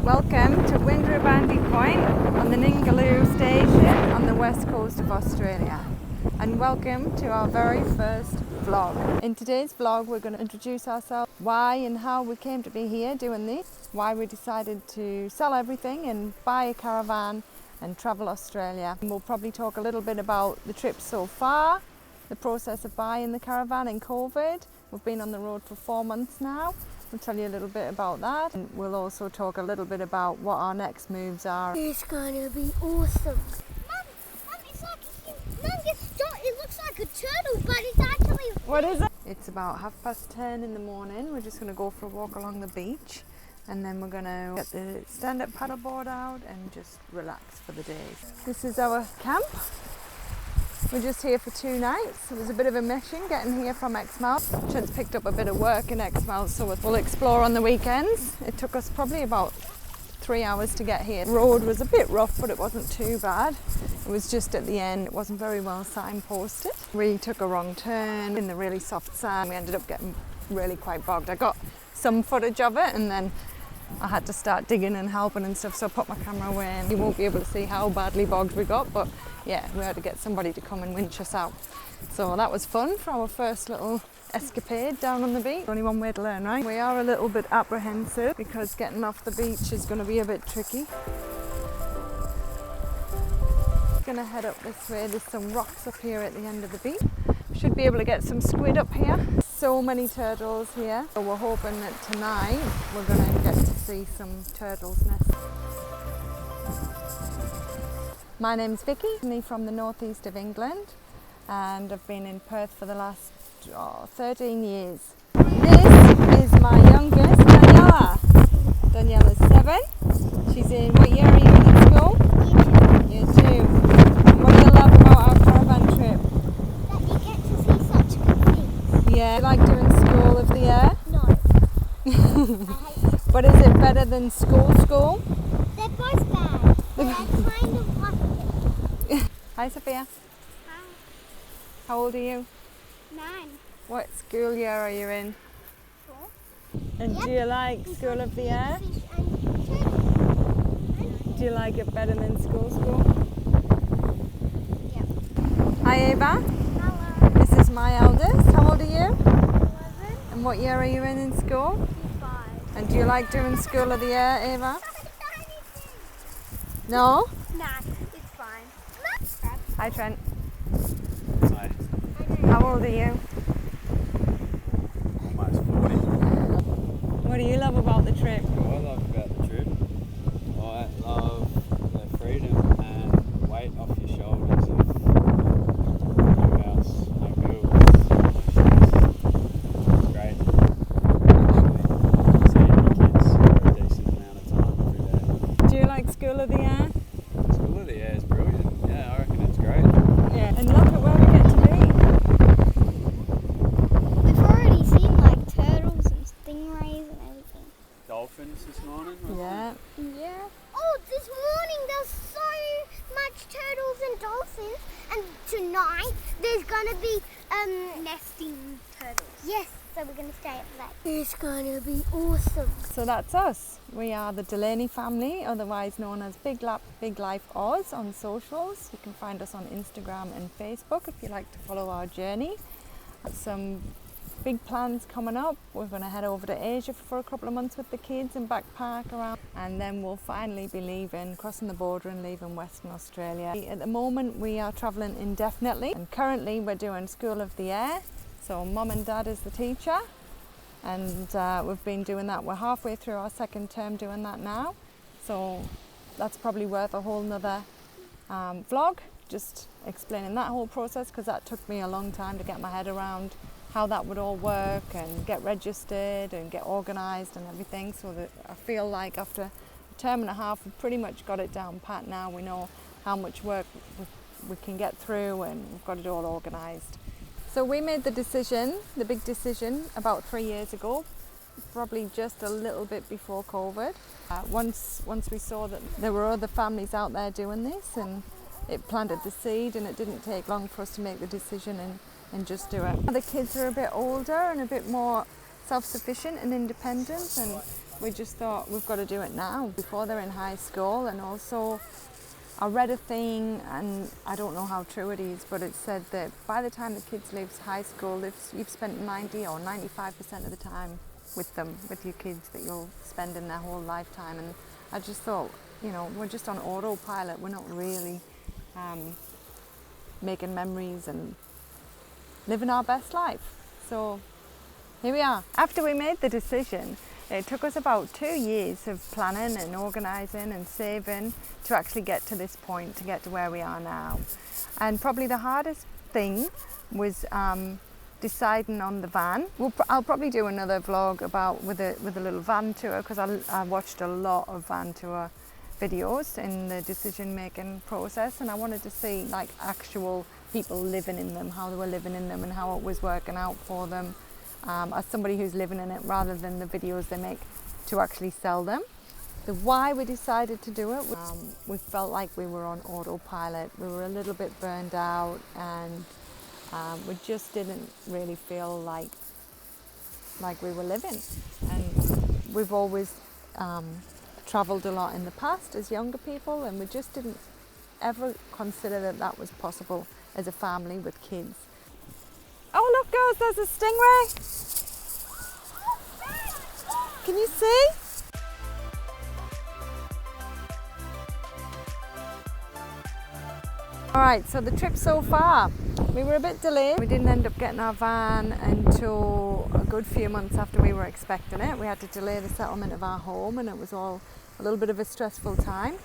Welcome to Winderabandi Point on the Ningaloo station on the west coast of Australia. And welcome to our very first vlog. In today's vlog we're going to introduce ourselves, why and how we came to be here doing this, why we decided to sell everything and buy a caravan and travel Australia. And we'll probably talk a little bit about the trip so far, the process of buying the caravan in COVID. We've been on the road for 4 months now. We'll tell you a little bit about that, and we'll also talk a little bit about what our next moves are. It's gonna be awesome. Mum, it's like it looks like a turtle, but it's actually a... What is it? It's about 10:30 in the morning. We're just going to go for a walk along the beach, and then we're going to get the stand-up paddleboard out and just relax for the day. This is our camp. We're just here for 2 nights. It was a bit of a mission getting here from Exmouth. Trent's picked up a bit of work in Exmouth, so we'll explore on the weekends. It took us probably about 3 hours to get here. The road was a bit rough, but it wasn't too bad. It was just at the end, it wasn't very well signposted. We took a wrong turn in the really soft sand. We ended up getting really quite bogged. I got some footage of it, and then I had to start digging and helping and stuff, so I put my camera away, and you won't be able to see how badly bogged we got, but yeah, we had to get somebody to come and winch us out. So that was fun for our first little escapade down on the beach. Only one way to learn, right? We are a little bit apprehensive because getting off the beach is going to be a bit tricky. Gonna head up this way. There's some rocks up here at the end of the beach. Should be able to get some squid up here. So many turtles here. So we're hoping that tonight we're gonna get to see some turtles' nests. My name's Vicky, I'm from the northeast of England, and I've been in Perth for the last 13 years. This is my youngest, Daniela. Daniela's 7. She's in, what year are you in at school? Year 2. And what do you love about our caravan trip? That you get to see such good things. Yeah, you like doing School of the Air? No. I hate it. But is it better than school? They're both bad. They're kind of like... Hi Sophia. Hi. How old are you? 9. What school year are you in? 4. And Yep. do you like School of the Air? Do you like it better than school? Yep. Hi Ava. Hello. This is my eldest. How old are you? 11. And what year are you in school? 5. And do you like doing School of the Air, Ava? No? Nah, it's fine. Hi Trent. Hi. How old are you? Almost 40. What do you love about the trip? What I love about the trip, I love the freedom and weight off your shoulders of no house, no bills. It's great. Actually, seeing your kids for a decent amount of time every day. Do you like School of the Air? School of the Air is brilliant. Yeah, I reckon it's great. Yeah. And look at where we get to be. We've already seen like turtles and stingrays and everything. Dolphins this morning. Yeah. Yeah. Oh, this morning there's so much turtles and dolphins, and tonight there's gonna be nesting turtles. Yes, so we're gonna stay up late. It's gonna be awesome. So that's us. We are the Delaney family, otherwise known as Big Life Oz on socials. You can find us on Instagram and Facebook if you like to follow our journey. Some big plans coming up. We're going to head over to Asia for a couple of months with the kids and backpack around, and then we'll finally be crossing the border and leaving Western Australia. At the moment we are travelling indefinitely, and currently we're doing School of the Air. So Mum and Dad is the teacher, and we've been doing that. We're halfway through our 2nd term doing that now, so that's probably worth a whole nother vlog, just explaining that whole process, because that took me a long time to get my head around how that would all work and get registered and get organised and everything. So that I feel like after a term and a half we've pretty much got it down pat now. We know how much work we can get through, and we've got it all organised. So we made the big decision about 3 years ago, probably just a little bit before COVID. Once we saw that there were other families out there doing this, and it planted the seed, and it didn't take long for us to make the decision and just do it. The kids are a bit older and a bit more self-sufficient and independent, and we just thought we've got to do it now before they're in high school. And also I read a thing, and I don't know how true it is, but it said that by the time the kids leave high school, you've spent 90 or 95% of the time with them, with your kids, that you'll spend in their whole lifetime. And I just thought, you know, we're just on autopilot. We're not really making memories and living our best life. So here we are. After we made the decision, it took us about 2 years of planning and organising and saving to actually get to this point, to get to where we are now. And probably the hardest thing was deciding on the van. I'll probably do another vlog about with a little van tour, because I watched a lot of van tour videos in the decision making process, and I wanted to see like actual people living in them, how they were living in them and how it was working out for them, as somebody who's living in it, rather than the videos they make to actually sell them. The why we decided to do it, we felt like we were on autopilot. We were a little bit burned out, and we just didn't really feel like we were living. And we've always travelled a lot in the past as younger people, and we just didn't ever consider that was possible as a family with kids. Oh look girls, there's a stingray! Can you see? Alright, so the trip so far, we were a bit delayed. We didn't end up getting our van until a good few months after we were expecting it. We had to delay the settlement of our home, and it was all a little bit of a stressful time.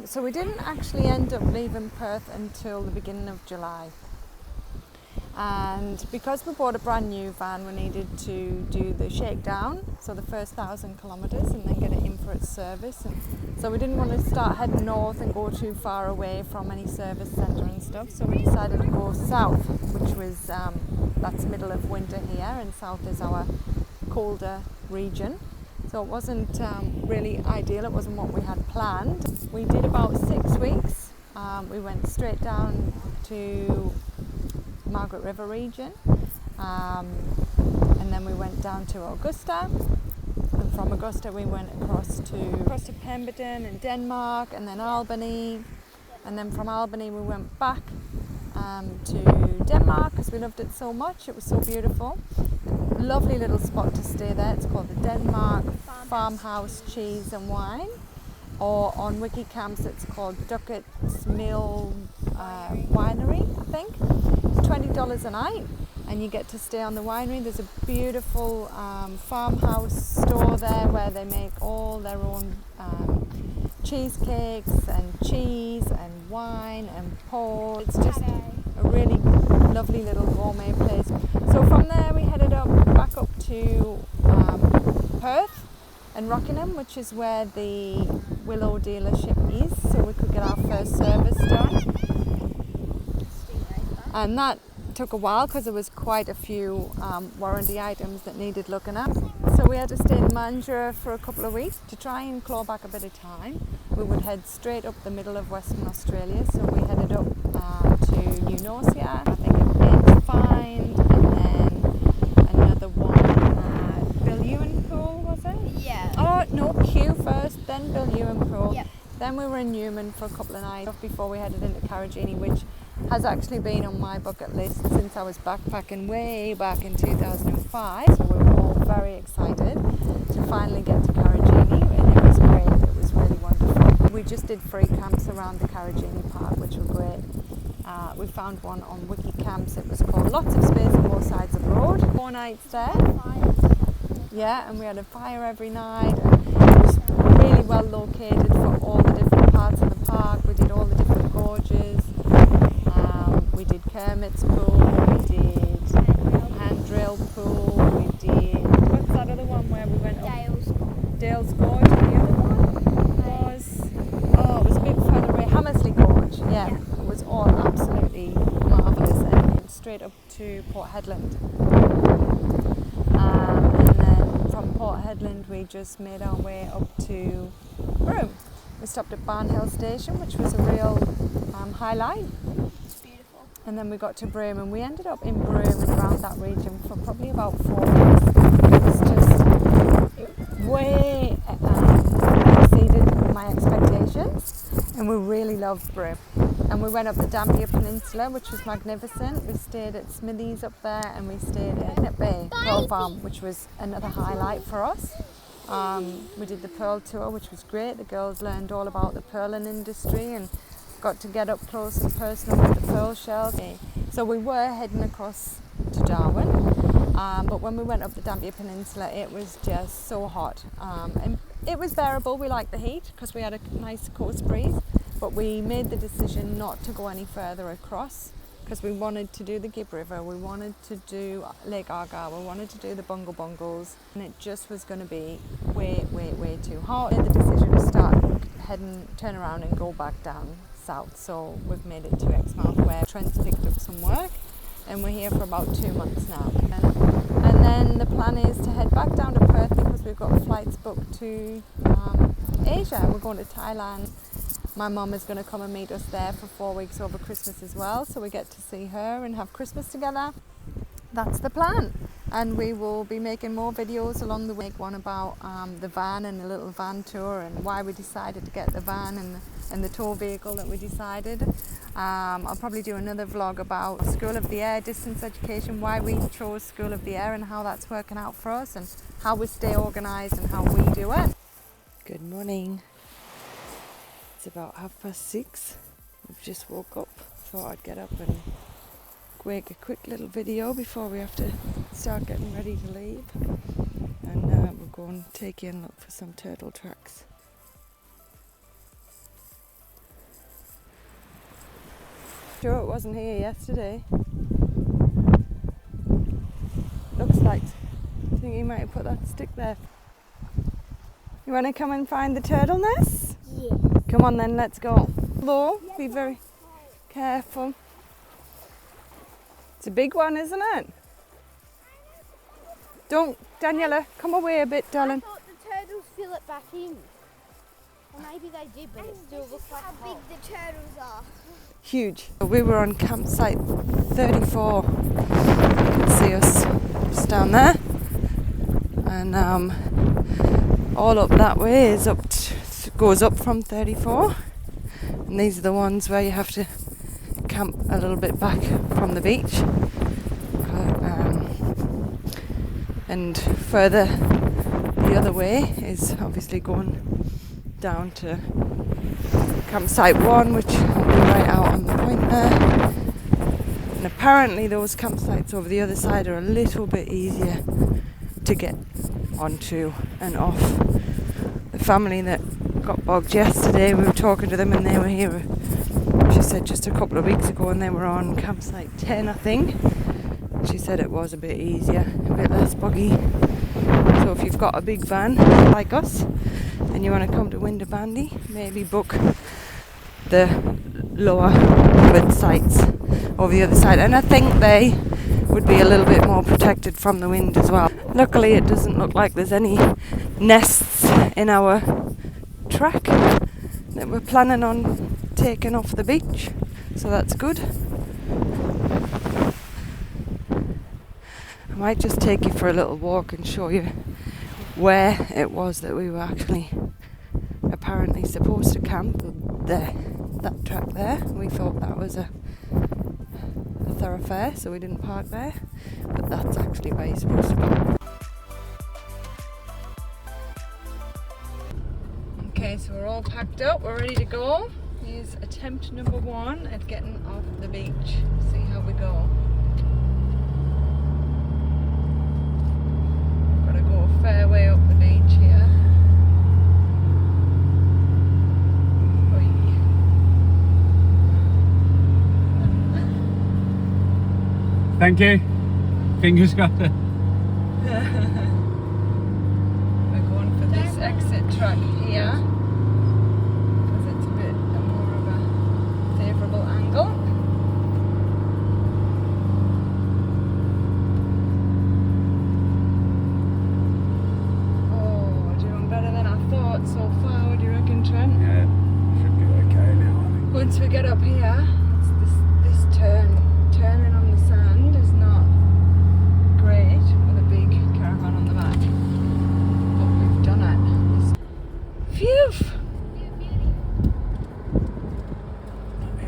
So we didn't actually end up leaving Perth until the beginning of July. And because we bought a brand new van, we needed to do the shakedown, so the first 1,000 kilometres, and then get it in for its service. And so we didn't want to start heading north and go too far away from any service centre and stuff, so we decided to go south, which was, that's middle of winter here, and south is our colder region. So it wasn't really ideal, it wasn't what we had planned. We did about 6 weeks. We went straight down to Margaret River region, and then we went down to Augusta, and from Augusta we went across to Pemberton in Denmark, and then Albany, and then from Albany we went back to Denmark because we loved it so much. It was so beautiful. Lovely little spot to stay there. It's called the Denmark Farmhouse Cheese and Wine, or on Wikicamps it's called Duckett's Mill Winery, I think. It's $20 a night, and you get to stay on the winery. There's a beautiful farmhouse store there where they make all their own cheesecakes and cheese and wine and pork. It's just a really lovely little gourmet place. So from there we headed back up to Perth and Rockingham, which is where the Willow dealership is, so we could get our first service done. And that took a while because there was quite a few warranty items that needed looking at. So we had to stay in Mandurah for a couple of weeks to try and claw back a bit of time. We would head straight up the middle of Western Australia, so we headed up to New Norcia, I think it was Find, and then another one, Billieuenpool, was it? Yeah. Oh no, Kew first, then Billieuenpool. Yep. Then we were in Newman for a couple of nights before we headed into Karijini, which has actually been on my bucket list since I was backpacking way back in 2005. So we were all very excited to finally get to Karijini, and it was great. It was really wonderful. We just did free camps around the Karijini Park, which were great. We found one on Wikicamps. It was called Lots of Space on Both Sides of the Road. 4 nights there. Yeah, and we had a fire every night. And it was really well located for all the different parts of the park. We did all the different gorges. We did Kermit's pool, we did Handrail pool, we did, what's that other one where we went up? Dale's Gorge. And the other one was, it was a bit further away, Hammersley Gorge. Yeah, it was all absolutely marvellous, and straight up to Port Hedland. And then from Port Hedland we just made our way up to Broome. We stopped at Barnhill Station, which was a real highlight. And then we got to Broome, and we ended up in Broome and around that region for probably about 4 weeks. It was just way exceeded my expectations, and we really loved Broome. And we went up the Dampier Peninsula, which was magnificent. We stayed at Smithies up there, and we stayed at Bay Pearl Farm, which was another highlight for us. We did the pearl tour, which was great. The girls learned all about the pearling industry and got to get up close and personal with the pearl shells. So we were heading across to Darwin, but when we went up the Dampier Peninsula, it was just so hot. And it was bearable. We liked the heat because we had a nice coast breeze, but we made the decision not to go any further across because we wanted to do the Gibb River, we wanted to do Lake Argyll, we wanted to do the Bungle Bungles, and it just was going to be way too hot. We made the decision to start turn around and go back down south. So we've made it to Exmouth where Trent's picked up some work, and we're here for about 2 months now. And then the plan is to head back down to Perth because we've got flights booked to Asia. We're going to Thailand. My mum is going to come and meet us there for 4 weeks over Christmas as well, so we get to see her and have Christmas together. That's the plan. And we will be making more videos along the way. One about the van and the little van tour and why we decided to get the van and the tow vehicle that we decided. I'll probably do another vlog about School of the Air, distance education, why we chose School of the Air and how that's working out for us and how we stay organised and how we do it. Good morning. It's about 6:30. We've just woke up. Thought I'd get up and make a quick little video before we have to start getting ready to leave. And we'll go and take in look for some turtle tracks. Sure it wasn't here yesterday. Looks like. I think he might have put that stick there. You want to come and find the turtle nest? Yeah. Come on then, let's go. Although, be very careful. It's a big one, isn't it? Don't, Daniela, come away a bit, darling. I thought the turtles fill it back in. Or maybe they did, but it still looks like how big the turtles are. Huge. We were on campsite 34. You can see us just down there. And all up that way is goes up from 34. And these are the ones where you have to camp a little bit back from the beach. And further the other way is obviously going down to campsite 1, which will be right out on the point there. And apparently those campsites over the other side are a little bit easier to get onto and off. The family that got bogged yesterday, we were talking to them and they were here, she said, just a couple of weeks ago, and they were on campsite 10, I think. She said it was a bit easier, a bit less boggy. So if you've got a big van like us and you want to come to Winderabandi, maybe book the lower covered sites over the other side. And I think they would be a little bit more protected from the wind as well. Luckily it doesn't look like there's any nests in our track that we're planning on taking off the beach, so that's good. I might just take you for a little walk and show you where it was that we were actually apparently supposed to camp. That track there, we thought that was a thoroughfare, so we didn't park there, but that's actually where you're supposed to go. Okay, so we're all packed up, we're ready to go. Here's attempt number 1 at getting off the beach. See how we go. Gotta go a fair way up the beach here. Thank you. Fingers crossed. We're going for this exit track here because it's a bit more of a favourable angle. Oh, doing better than I thought so far. What do you reckon, Trent? Yeah, should be okay now, I think. Once we get up here, it's this turning on the sand is not great with a big caravan on the back, but we've done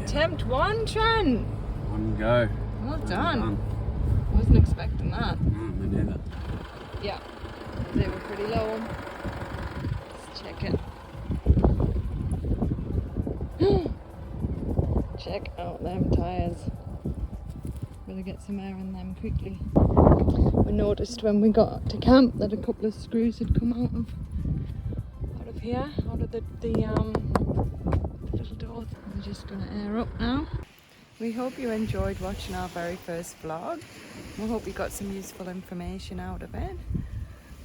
Attempt 1, Trent. On go. Well done. Wasn't expecting that. No, me neither. Yeah, they were pretty low. Let's check it. Check out them tyres. Better get some air in them quickly. We noticed when we got to camp that a couple of screws had come out of here, out of the little door. We're just gonna air up now. We hope you enjoyed watching our very first vlog. We hope you got some useful information out of it.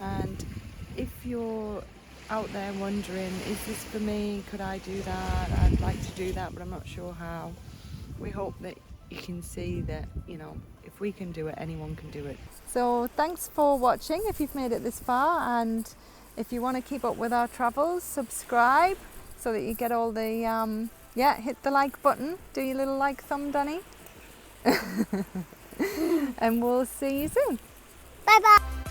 And if you're out there wondering, is this for me? Could I do that? I'd like to do that, but I'm not sure how. We hope that you can see that, you know, if we can do it, anyone can do it. So thanks for watching if you've made it this far, and if you want to keep up with our travels, subscribe so that you get all the hit the like button, do your little like thumb, Danny. And we'll see you soon. Bye bye.